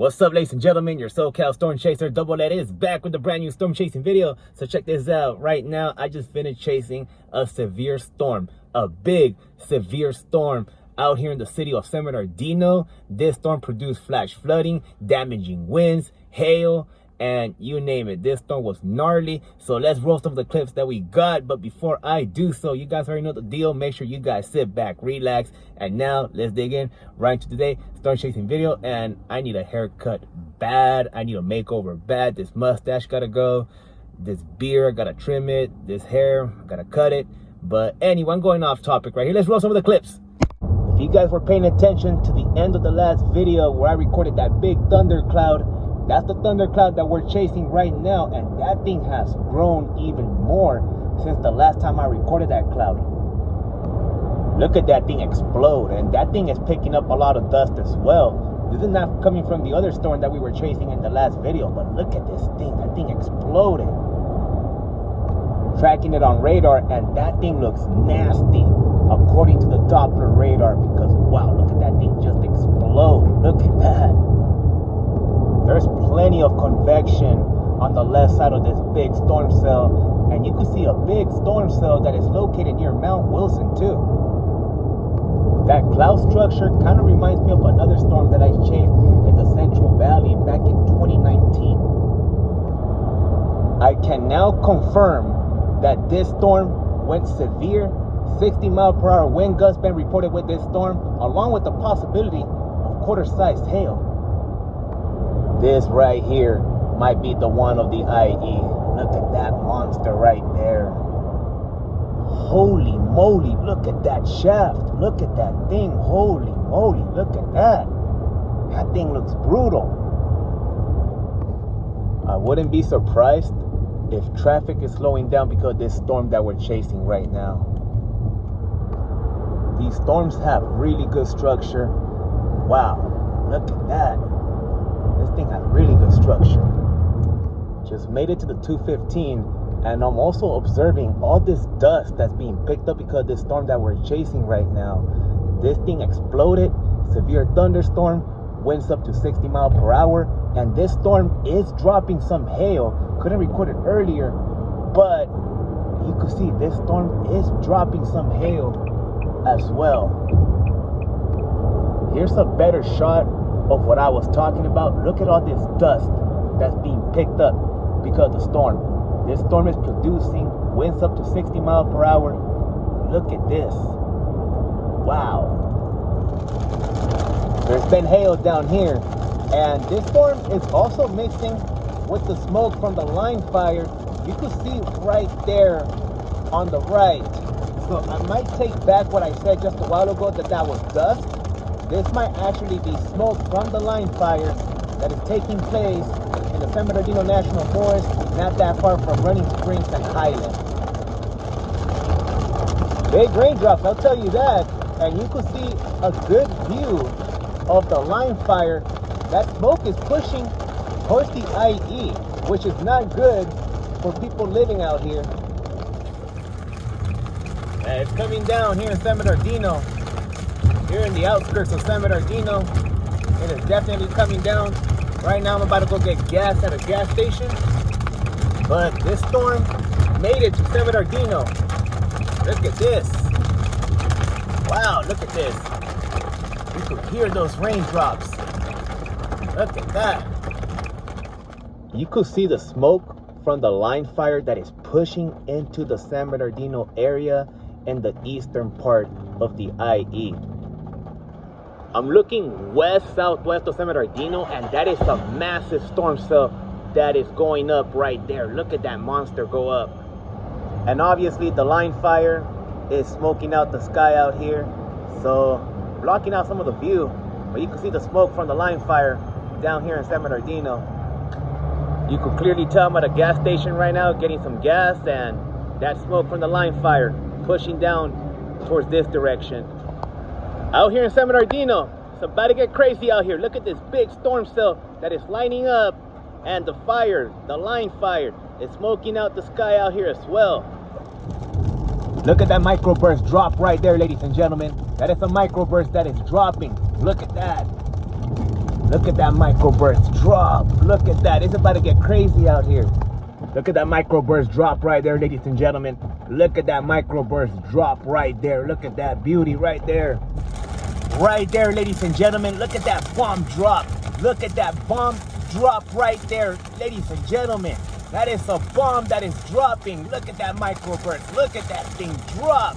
What's up, ladies and gentlemen? Your SoCal Storm Chaser Double That is back with a brand new storm chasing video. So check this out. Right now, I just finished chasing a severe storm, a big severe storm out here in the city of San Bernardino. This storm produced flash flooding, damaging winds, hail, and you name it. This storm was gnarly. So let's roll some of the clips that we got. But before I do so, you guys already know the deal. Make sure you guys sit back, relax. And now let's dig in right into today's storm chasing video. And I need a haircut bad. I need a makeover bad. This mustache gotta go. This beard, gotta trim it. This hair, gotta cut it. But anyway, I'm going off topic right here. Let's roll some of the clips. If you guys were paying attention to the end of the last video where I recorded that big thundercloud, that's the thundercloud that we're chasing right now, and that thing has grown even more since the last time I recorded that cloud. Look at that thing explode, and that thing is picking up a lot of dust as well. This is not coming from the other storm that we were chasing in the last video, but look at this thing. That thing exploded. Tracking it on radar, and that thing looks nasty according to the Doppler radar, because wow, look at that thing just explode. Look at that. There's plenty of convection on the left side of this big storm cell, and you can see a big storm cell that is located near Mount Wilson too. That cloud structure kind of reminds me of another storm that I chased in the Central Valley back in 2019. I can now confirm that this storm went severe. 60-mile-per-hour wind gusts been reported with this storm, along with the possibility of quarter-sized hail. This right here might be the one of the IE. Look at that monster right there. Holy moly, look at that shaft. Look at that thing. Holy moly, look at that. That thing looks brutal. I wouldn't be surprised if traffic is slowing down because of this storm that we're chasing right now. These storms have really good structure. Wow, look at that. This thing has really good structure. Just made it to the 215, and I'm also observing all this dust that's being picked up because of this storm that we're chasing right now. This thing exploded, severe thunderstorm, winds up to 60 miles per hour, and this storm is dropping some hail. Couldn't record it earlier, but you can see this storm is dropping some hail as well. Here's a better shot of what I was talking about. Look at all this dust that's being picked up because of the storm. This storm is producing winds up to 60 miles per hour. Look at this. Wow. There's been hail down here, and this storm is also mixing with the smoke from the line fire. You can see right there on the right. So I might take back what I said just a while ago that was dust. This might actually be smoke from the line fire that is taking place in the San Bernardino National Forest, not that far from Running Springs and Highland. Big raindrops, I'll tell you that. And you can see a good view of the line fire. That smoke is pushing towards the IE, which is not good for people living out here. And it's coming down here in San Bernardino. Here in the outskirts of San Bernardino, it is definitely coming down. Right now I'm about to go get gas at a gas station, but this storm made it to San Bernardino. Look at this. Wow, look at this. You can hear those raindrops. Look at that. You could see the smoke from the line fire that is pushing into the San Bernardino area in the eastern part of the IE. I'm looking west-southwest of San Bernardino, and that is a massive storm cell that is going up right there. Look at that monster go up. And obviously the line fire is smoking out the sky out here, so blocking out some of the view. But you can see the smoke from the line fire down here in San Bernardino. You can clearly tell I'm at a gas station right now getting some gas, and that smoke from the line fire pushing down towards this direction. Out here in San Bernardino, it's about to get crazy out here. Look at this big storm cell that is lining up, and the fire, the line fire, is smoking out the sky out here as well. Look at that microburst drop right there, ladies and gentlemen. That is a microburst that is dropping. Look at that. Look at that microburst drop. Look at that. It's about to get crazy out here. Look at that microburst drop right there, ladies and gentlemen. Look at that microburst drop right there. Look at that beauty right there. Right there, ladies and gentlemen. Look at that bomb drop. Look at that bomb drop right there, ladies and gentlemen. That is a bomb that is dropping. Look at that microburst. Look at that thing drop.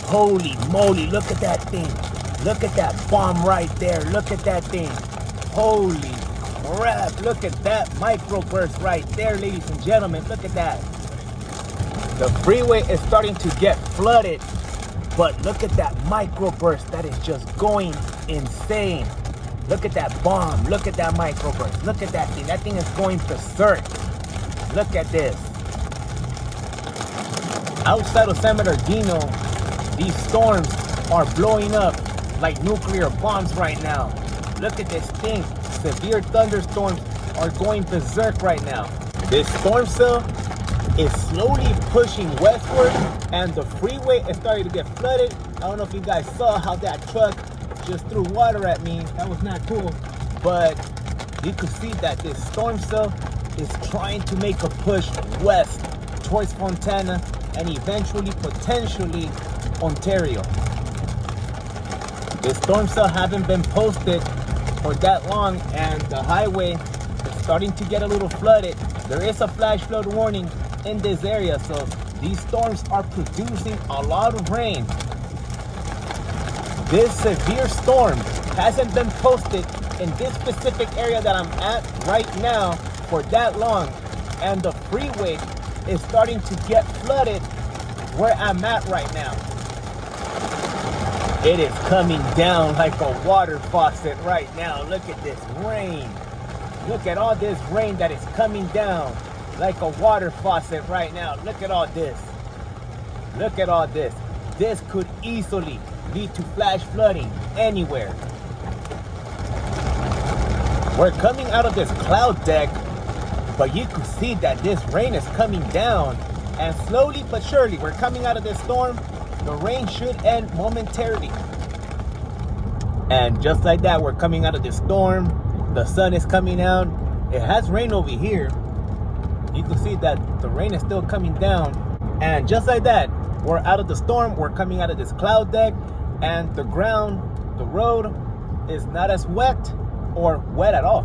Holy moly, look at that thing. Look at that bomb right there. Look at that thing. Holy crap. Look at that microburst right there, ladies and gentlemen. Look at that. The freeway is starting to get flooded, but look at that microburst that is just going insane. Look at that bomb. Look at that microburst. Look at that thing. That thing is going berserk. Look at this. Outside of San Bernardino, these storms are blowing up like nuclear bombs right now. Look at this thing. Severe thunderstorms are going berserk right now. This storm cell is slowly pushing westward, and the freeway is starting to get flooded. I don't know if you guys saw how that truck just threw water at me. That was not cool. But you could see that this storm cell is trying to make a push west towards Fontana and eventually, potentially, Ontario. This storm cell haven't been posted for that long, and the highway is starting to get a little flooded. There is a flash flood warning in this area, so these storms are producing a lot of rain. This severe storm hasn't been posted in this specific area that I'm at right now for that long, and the freeway is starting to get flooded where I'm at right now. It is coming down like a water faucet right now. Look at this rain. Look at all this rain that is coming down like a water faucet right now. Look at all this. Look at all this. This could easily lead to flash flooding anywhere. We're coming out of this cloud deck, but you can see that this rain is coming down, and slowly but surely we're coming out of this storm. The rain should end momentarily. And just like that, we're coming out of this storm. The sun is coming out. It has rain over here. You can see that the rain is still coming down. And just like that, we're out of the storm. We're coming out of this cloud deck, and the ground, the road is not as wet or wet at all.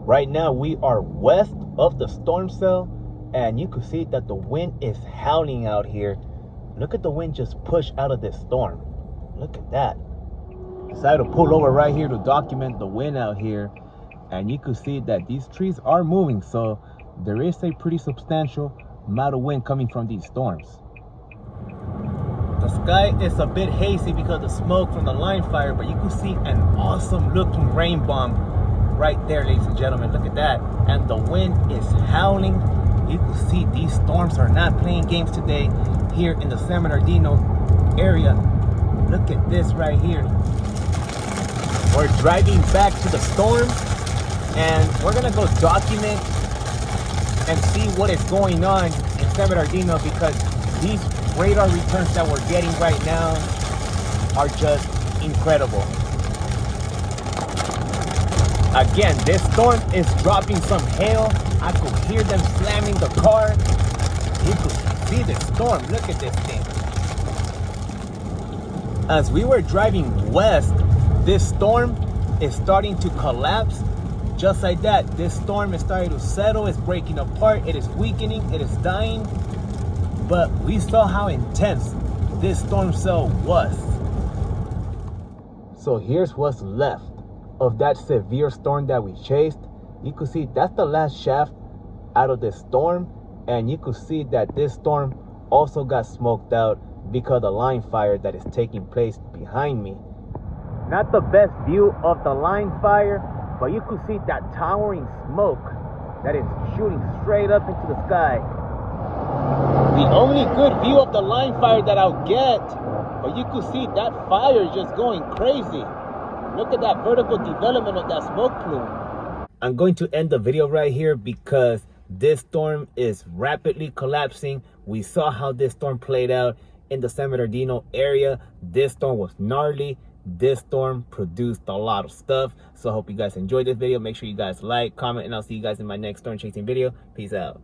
Right now we are west of the storm cell, and you can see that the wind is howling out here. Look at the wind just push out of this storm. Look at that. Decided to pull over right here to document the wind out here, and you can see that these trees are moving, so there is a pretty substantial amount of wind coming from these storms. The sky is a bit hazy because of the smoke from the line fire, but you can see an awesome looking rain bomb right there, ladies and gentlemen. Look at that. And the wind is howling. You can see these storms are not playing games today here in the San Bernardino area. Look at this right here. We're driving back to the storm, and we're gonna go document and see what is going on in San Bernardino, because these radar returns that we're getting right now are just incredible. Again, this storm is dropping some hail. I could hear them slamming the car. You could see the storm. Look at this thing. As we were driving west, this storm is starting to collapse. Just like that, this storm is starting to settle. It's breaking apart. It is weakening. It is dying. But we saw how intense this storm cell was. So here's what's left of that severe storm that we chased. You can see that's the last shaft out of this storm, and you can see that this storm also got smoked out because of the line fire that is taking place behind me. Not the best view of the line fire, but you can see that towering smoke that is shooting straight up into the sky. The only good view of the line fire that I'll get, but you can see that fire is just going crazy. Look at that vertical development of that smoke plume. I'm going to end the video right here because this storm is rapidly collapsing. We saw how this storm played out in the San Bernardino area. This storm was gnarly. This storm produced a lot of stuff. So I hope you guys enjoyed this video. Make sure you guys like, comment, and I'll see you guys in my next storm chasing video. Peace out.